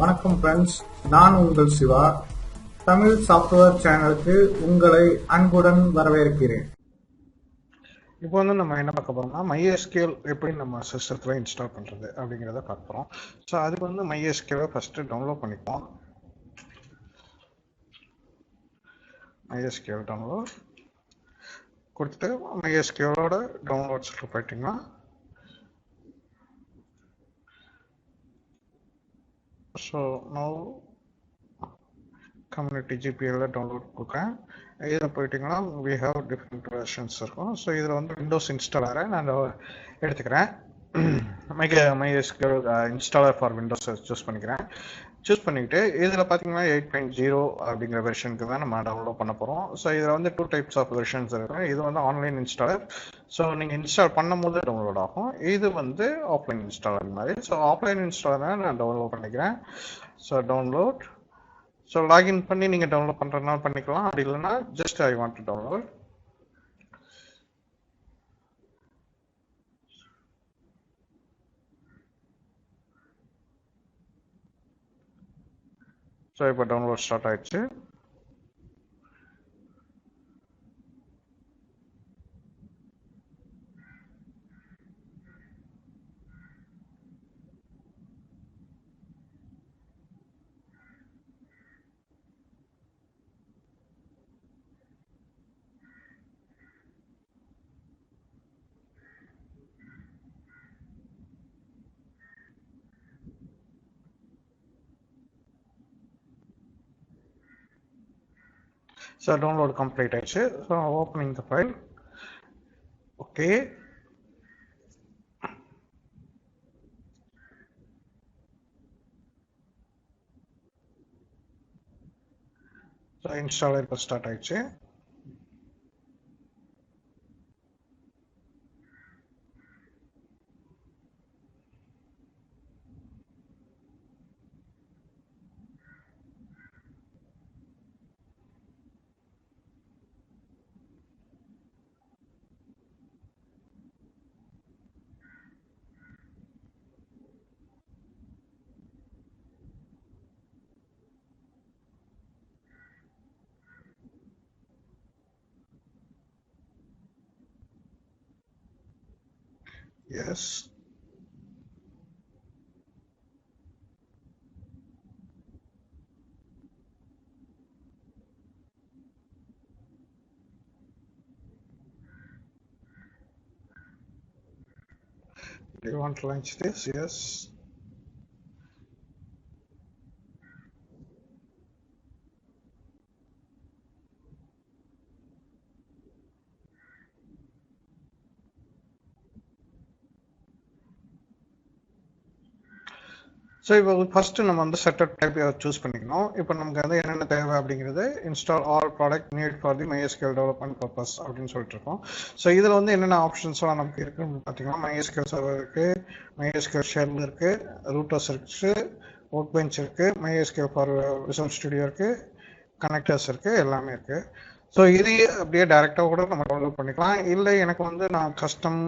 வணக்கம் ஃப்ரெண்ட்ஸ், நான் உங்கள் சிவா. தமிழ் சாஃப்ட்வேர் சேனலுக்கு உங்களை அன்புடன் வரவேற்கிறேன். இப்போ வந்து நம்ம என்ன பார்க்க போறோம்னா MySQL எப்படி நம்ம சிஸ்டத்தில் இன்ஸ்டால் பண்ணுறது அப்படிங்கிறத பார்க்க போகிறோம். ஸோ அதுக்கு வந்து MySQL ஃபஸ்ட்டு டவுன்லோட் பண்ணிப்போம். MySQL டவுன்லோட் கொடுத்துட்டு MySQLோட டவுன்லோட்ஸில் போயிட்டிங்கன்னா ஸோ நவ் கம்யூனிட்டி ஜிபிஎல்ல டவுன்லோட் கொடுக்குறேன். இதில் போயிட்டிங்கன்னா we have different versions இருக்கும். ஸோ இதில் வந்து விண்டோஸ் இன்ஸ்டாலரை நான் எடுத்துக்கிறேன். MySQL installer for Windows choose பண்ணிக்கிறேன். சூஸ் பண்ணிக்கிட்டு இதில் பார்த்தீங்கன்னா 8.0 அப்படிங்கிற வெர்ஷனுக்கு தான் நம்ம டவுன்லோட் பண்ண போகிறோம். ஸோ இதில் வந்து 2 டைப்ஸ் ஆஃப் வெர்ஷன்ஸ் இருக்குது. இது வந்து ஆன்லைன் இன்ஸ்டாலர், ஸோ நீங்கள் இன்ஸ்டால் பண்ணும் போது டவுன்லோட் ஆகும். இது வந்து ஆஃப்லைன் இன்ஸ்டாலர் மாதிரி. ஸோ ஆஃப்லைன் இன்ஸ்டாலரை நான் டவுன்லோட் பண்ணிக்கிறேன். ஸோ டவுன்லோட், ஸோ லாகின் பண்ணி நீங்கள் டவுன்லோட் பண்ணுறதுனால பண்ணிக்கலாம். அப்படி இல்லைன்னா just I want to download. So இப்போ டவுன்லோட் ஸ்டார்ட் ஆயிடுச்சு. So download complete ஆயிடுச்சு. So opening the file. Okay. So installer இப்போ ஸ்டார்ட் ஆயிடுச்சு. Yes. Do you want to launch this? Yes. So இப்போ ஃபஸ்ட்டு நம்ம வந்து செட்டப் டைப் சூஸ் பண்ணிக்கணும். இப்போ நமக்கு வந்து என்னென்ன தேவை அப்படிங்கிறது install all product need for the MySQL development purpose அப்படின்னு சொல்லிட்டு இருக்கோம். ஸோ இதில் வந்து என்னென்ன ஆப்ஷன்ஸ்லாம் நமக்கு இருக்குன்னு பார்த்தீங்கன்னா MySQL சர்வர் இருக்குது, MySQL ஷெல் இருக்குது, ரூட்டர்ஸ் இருக்குது, ஒர்க்பெஞ்ச் இருக்குது, MySQL ஃபார் விசுவல் ஸ்டுடியோ இருக்குது, கனெக்டர்ஸ் இருக்குது, எல்லாமே இருக்குது. ஸோ இது அப்படியே டேரெக்டாக கூட நம்ம டவுன்லோட் பண்ணிக்கலாம். இல்லை எனக்கு வந்து நான் கஸ்டம்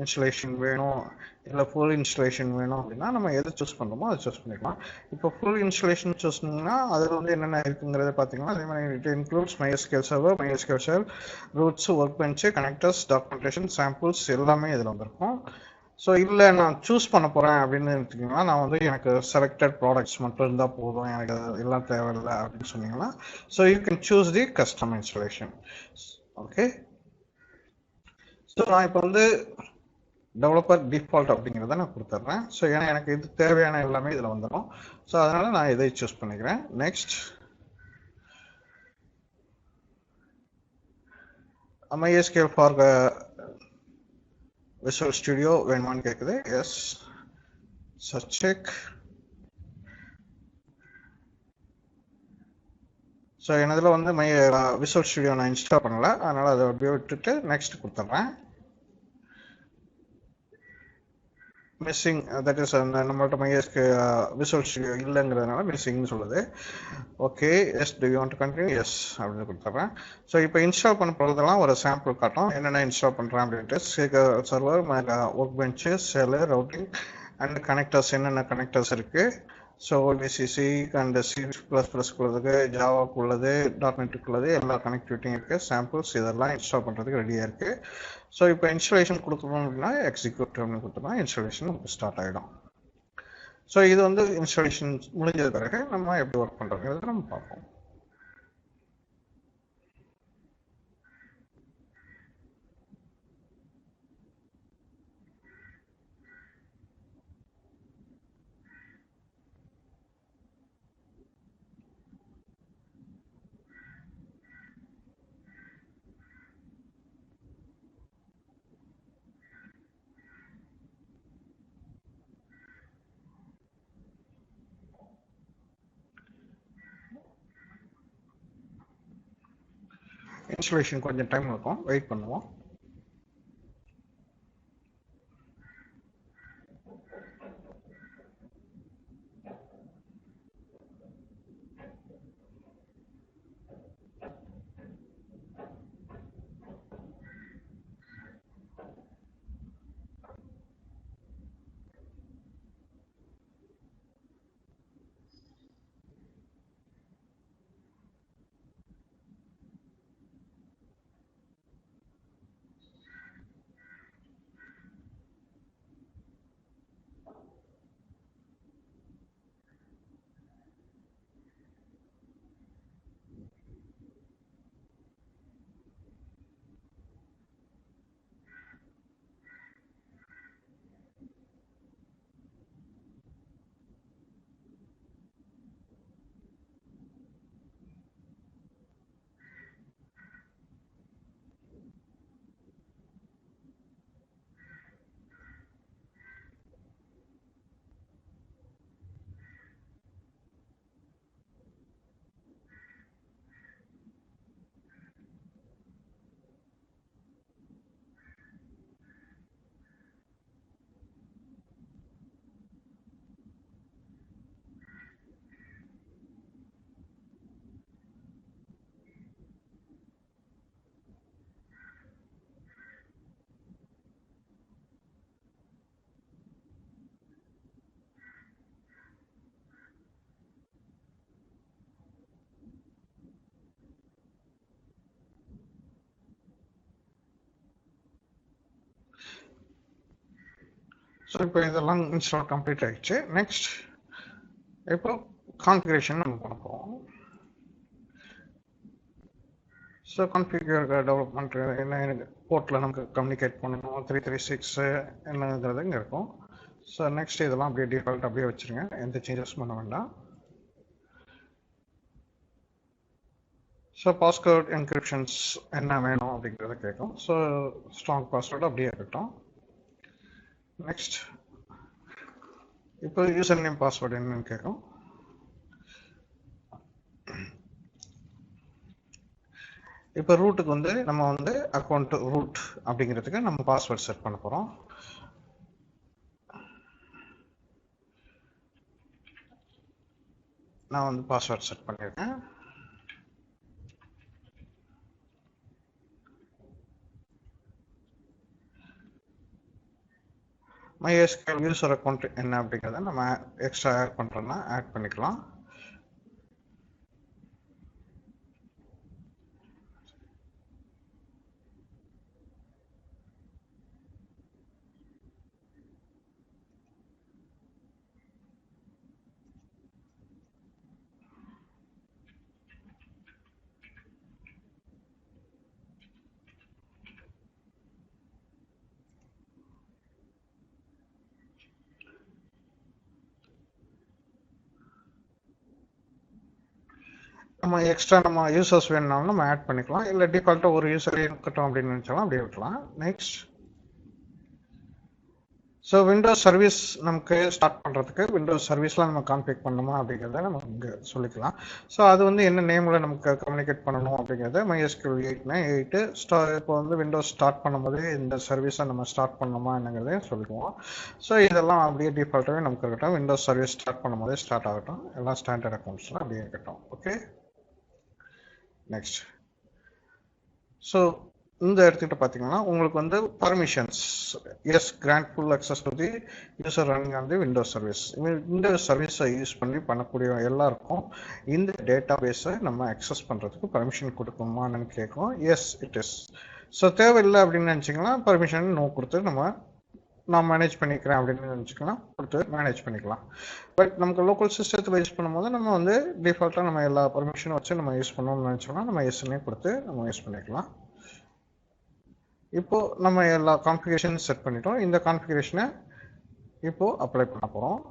இன்ஸ்டலேஷன் வேணும், இல்லை ஃபுல் இன்ஸ்டலேஷன் வேணும் அப்படின்னா நம்ம எதை சூஸ் பண்ணுறோமோ அதை சூஸ் பண்ணிக்கலாம். இப்போ ஃபுல் இன்ஸ்டலேஷன் சூஸ் பண்ணிங்கன்னா அதில் வந்து என்னென்ன இருக்குங்கிறத பார்த்தீங்கன்னா அதே மாதிரி it includes MySQL server, MySQL shell, routes, workbench, connectors, documentation, samples எல்லாமே இதில் வந்திருக்கும். ஸோ இல்லை நான் சூஸ் பண்ண போகிறேன் அப்படின்னு எடுத்திங்கன்னா நான் வந்து எனக்கு செலக்டட் ப்ராடக்ட்ஸ் மட்டும் இருந்தால் போதும், எனக்கு எல்லாம் தேவையில்லை அப்படின்னு சொன்னீங்கன்னா so you can choose the custom installation. Okay, so நான் இப்போ வந்து டெவலப்பர் டிஃபால்ட் அப்படிங்கிறத நான் கொடுத்துட்றேன். ஸோ ஏன்னா எனக்கு இது தேவையான எல்லாமே இதில் வந்துடும். ஸோ அதனால் நான் இதை சூஸ் பண்ணிக்கிறேன். Next MySQL for visual studio வேணுமான்னு கேட்குது. Yes, search check. ஸோ என்னதில் வந்து விசுவல் ஸ்டுடியோ நான் இன்ஸ்டால் பண்ணல, அதனால் அதை அப்படியே விட்டுட்டு நெக்ஸ்ட் கொடுத்துட்றேன். மிஸ்ஸிங், தட் இஸ் நம்மள்ட்ட MySQL விசுவல் ஸ்டுடியோ இல்லைங்கிறதுனால மிஸ்ஸிங்னு சொல்லுது. Okay, yes, do you want to continue? Yes அப்படின்னு கொடுத்துட்றேன். ஸோ இப்போ இன்ஸ்டால் பண்ண போகிறதெல்லாம் ஒரு சாம்பிள் காட்டும் என்னென்ன இன்ஸ்டால் பண்ணுறேன் அப்படின்ட்டு. Server, work bench, shell, routing and connectors, என்னென்ன கனெக்டர்ஸ் இருக்குது, ஸோ ஓபிசிசி அண்ட் C++க்குள்ளது ஜாவாக்குள்ளது .NET-க்குள்ளது எல்லா கனெக்டிவிட்டியும் இருக்குது. சாம்பிள்ஸ் இதெல்லாம் இன்ஸ்டால் பண்ணுறதுக்கு ரெடியாக இருக்குது. ஸோ இப்போ இன்ஸ்டாலேஷன் கொடுக்கணும் அப்படின்னா எக்ஸிக்யூட் கொடுத்தோம்னா இன்ஸ்டாலேஷன் நமக்கு ஸ்டார்ட் ஆகிடும். ஸோ இது வந்து இன்ஸ்டாலேஷன் முடிஞ்சது பிறகு நம்ம எப்படி ஒர்க் பண்ணுறதுங்கிறத நம்ம பார்ப்போம். இன்ஸ்டாலேஷன் கொஞ்சம் டைம் இருக்கும், வெயிட் பண்ணுவோம். ஸோ இப்போ இதெல்லாம் இன்ஸ்டால் கம்ப்ளீட் ஆகிடுச்சு. நெக்ஸ்ட் இப்போ கான்ஃபிகரேஷன் நம்ம பண்ண போகிறோம். ஸோ கான்ஃபிகர் டெவலப்மெண்ட் என்ன போர்ட்டில் நமக்கு கம்யூனிகேட் பண்ணணும், 336 என்னங்கிறது இங்கே இருக்கும். ஸோ நெக்ஸ்ட் இதெல்லாம் அப்படியே டிஃபால்ட் அப்படியே வச்சுருங்க, எந்த சேஞ்சஸ் பண்ண வேண்டாம். ஸோ பாஸ்வேர்ட் என்கிரிப்ஷன்ஸ் என்ன வேணும் அப்படிங்கிறத கேட்கும். ஸோ ஸ்ட்ராங் பாஸ்வேர்டு அப்படியே இருக்கட்டும். நெக்ஸ்ட் இப்போ யூசர் நேம் பாஸ்வேர்டு என்னன்னு கேட்கும். இப்போ ரூட்டுக்கு வந்து நம்ம வந்து அக்கௌண்ட் ரூட் அப்படிங்கிறதுக்கு நம்ம பாஸ்வேர்ட் செட் பண்ண போகிறோம். நான் வந்து பாஸ்வேர்ட் செட் பண்ணியிருக்கேன். MySQL யூசர் அக்கௌண்ட் என்ன அப்படிங்கிறத நம்ம எக்ஸ்ட்ரா ஆட் பண்ணுறோன்னா ஆட் பண்ணிக்கலாம். நம்ம எக்ஸ்ட்ரா நம்ம யூசர்ஸ் வேணும்னாலும் நம்ம ஆட் பண்ணிக்கலாம், இல்லை டிஃபால்ட்டாக ஒரு யூசரே இருக்கட்டும் அப்படின்னு நினச்சாலும் அப்படியே விட்டுலாம். நெக்ஸ்ட் ஸோ விண்டோஸ் சர்வீஸ் நமக்கு ஸ்டார்ட் பண்ணுறதுக்கு விண்டோஸ் சர்வீஸ்லாம் நம்ம கான்ஃபிக் பண்ணணுமா அப்படிங்கிறத நம்ம இங்கே சொல்லிக்கலாம். ஸோ அது வந்து என்ன நேமில் நமக்கு கம்யூனிகேட் பண்ணணும் அப்படிங்கிறத MySQL 8 இப்போ வந்து விண்டோஸ் ஸ்டார்ட் பண்ணும்போது இந்த சர்வீஸை நம்ம ஸ்டார்ட் பண்ணணுமா என்னங்கிறதையும் சொல்லிக்குவோம். ஸோ இதெல்லாம் அப்படியே டிஃபால்ட்டாகவே நமக்கு இருக்கட்டும். விண்டோஸ் சர்வீஸ் ஸ்டார்ட் பண்ணும்போதே ஸ்டார்ட் ஆகட்டும், எல்லாம் ஸ்டாண்டர்ட் அக்கௌண்ட்ஸ்லாம் அப்படியே இருக்கட்டும். ஓகே, நெக்ஸ்ட் ஸோ இந்த எடுத்துக்கிட்டு பார்த்தீங்கன்னா உங்களுக்கு வந்து permissions as grant full access to the user running on the Windows service. இந்த சர்வீஸை யூஸ் பண்ணி பண்ணக்கூடிய எல்லாருக்கும் இந்த டேட்டா பேஸை நம்ம அக்சஸ் பண்ணுறதுக்கு பர்மிஷன் கொடுக்குமான்னு கேட்கும். S it is. ஸோ தேவையில்லை அப்படின்னு நினச்சிங்கன்னா பர்மிஷன் நோ கொடுத்து நான் மேனேஜ் பண்ணிக்கிறேன் அப்படின்னு நினச்சிக்கலாம், கொடுத்து மேனேஜ் பண்ணிக்கலாம். பட் நமக்கு லோக்கல் சிஸ்டத்தில் யூஸ் பண்ணும்போது நம்ம வந்து டிஃபால்ட்டாக நம்ம எல்லா பர்மிஷனும் வச்சு நம்ம யூஸ் பண்ணணும்னு நினச்சோம்னா நம்ம எஸ்ன்னே கொடுத்து நம்ம யூஸ் பண்ணிக்கலாம். இப்போ நம்ம எல்லா கான்ஃபிகரேஷன் செட் பண்ணிட்டோம். இந்த கான்ஃபிகரேஷனை இப்போ அப்ளை பண்ண போகிறோம்.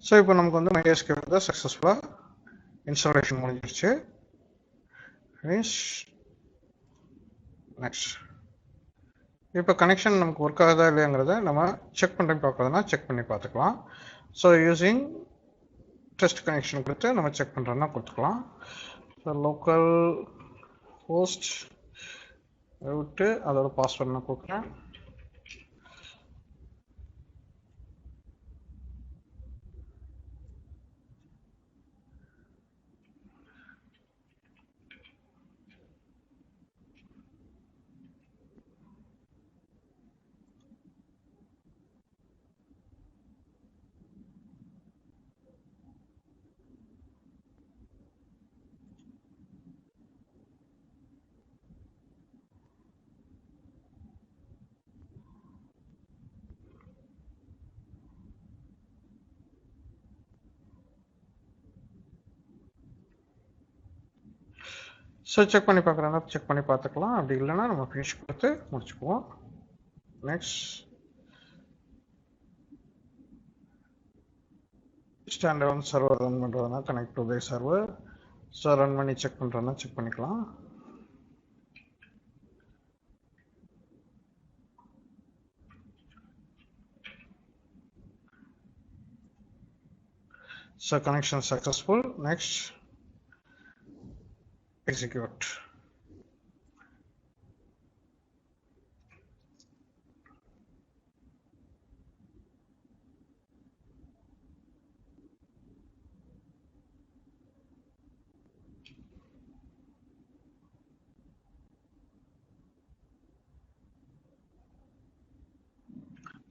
ஸோ இப்போ நமக்கு வந்து MySQL வந்து சக்ஸஸ்ஃபுல்லாக இன்ஸ்டாலேஷன் முடிஞ்சிருச்சு. நெக்ஸ்ட் இப்போ கனெக்ஷன் நமக்கு ஒர்க் ஆகுதா இல்லையாங்கிறத நம்ம செக் பண்ணி பார்க்கறதுனா செக் பண்ணி பார்த்துக்கலாம். ஸோ யூஸிங் டெஸ்ட் கனெக்ஷன் கொடுத்து நம்ம செக் பண்ணுறோன்னா கொடுத்துக்கலாம். ஸோ லோக்கல் ஹோஸ்ட் விட்டு அதோட பாஸ்வேர்ட் நான் கொடுக்குறேன். ஸோ செக் பண்ணி பார்க்குறோன்னா செக் பண்ணி பார்த்துக்கலாம். அப்படி இல்லைன்னா நம்ம ஃபினிஷ் கொடுத்து முடிச்சுக்குவோம். நெக்ஸ்ட் ஸ்டாண்டர்ட் சர்வர் ரன் பண்ணுறதுனா connect to the server. So run பண்ணி செக் பண்ணுறோன்னா செக் பண்ணிக்கலாம். So connection successful. Next execute.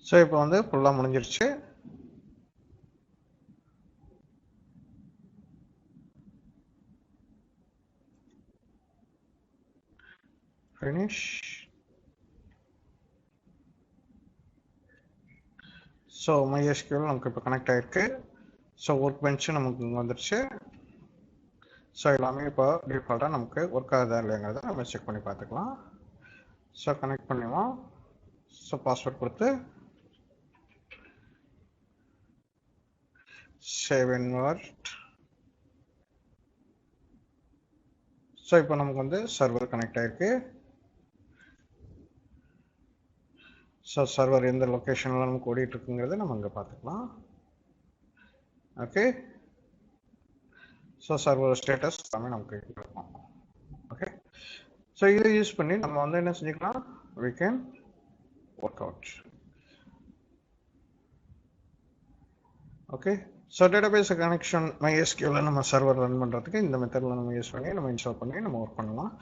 So இப்போ வந்து ஃபுல்லாக முடிஞ்சிருச்சு. finish. ஸோ MySQL நமக்கு இப்போ கனெக்ட் ஆகிருக்கு. ஸோ ஒர்க் பெஞ்சு நமக்கு இங்கே வந்துருச்சு. ஸோ எல்லாமே இப்போ டிஃபால்ட்டாக நமக்கு ஒர்க் ஆகுதா இல்லைங்கிறத நம்ம செக் பண்ணி பார்த்துக்கலாம். ஸோ கனெக்ட் பண்ணிடுவோம். ஸோ பாஸ்வேர்ட் கொடுத்து சேவ் இன்வெர்ட். ஸோ இப்போ நமக்கு வந்து சர்வர் கனெக்ட் ஆகிருக்கு. ஸோ சர்வர் எந்த லொக்கேஷனில் நமக்கு ஓடிட்டு இருக்குங்கிறத நம்ம இங்கே பார்த்துக்கலாம். ஓகே. ஸோ சர்வர் ஸ்டேட்டஸ் எல்லாமே நமக்கு இருக்கும். ஓகே. ஸோ இதை யூஸ் பண்ணி நம்ம வந்து என்ன செஞ்சுக்கலாம், we can work out. Okay. So database connection MySQL நம்ம சர்வர் ரன் பண்ணுறதுக்கு இந்த மெத்தடில் நம்ம யூஸ் பண்ணி நம்ம இன்ஸ்டால் பண்ணி நம்ம ஒர்க் பண்ணலாம்.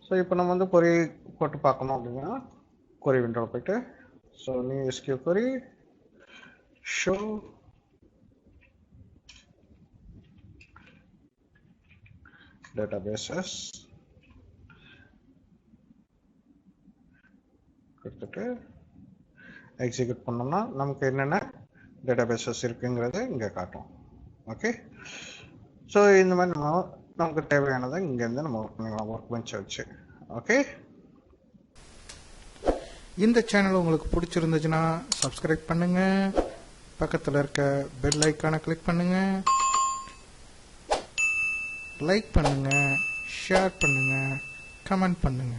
ஸோ இப்போ நம்ம வந்து query போட்டு பார்க்கணும் அப்படின்னா query விண்டோவில் போயிட்டு so MySQL query show databases கொடுத்துட்டு எக்ஸிக்யூட் பண்ணோம்னா நமக்கு என்னென்ன டேட்டாபேசஸ் இருக்குங்கிறத இங்கே காட்டும். ஓகே. ஸோ இந்த மாதிரி நம்ம நமக்கு தேவையானதை இங்கேருந்து நம்ம ஒர்க் பண்ணிக்கலாம் ஒர்க் பெஞ்ச் வச்சு. ஓகே, இந்த சேனல் உங்களுக்கு பிடிச்சிருந்துச்சுன்னா சப்ஸ்கிரைப் பண்ணுங்க, பக்கத்தில் இருக்க பெல் ஐக்கானை கிளிக் பண்ணுங்க, லைக் பண்ணுங்க, ஷேர் பண்ணுங்க, கமெண்ட் பண்ணுங்க.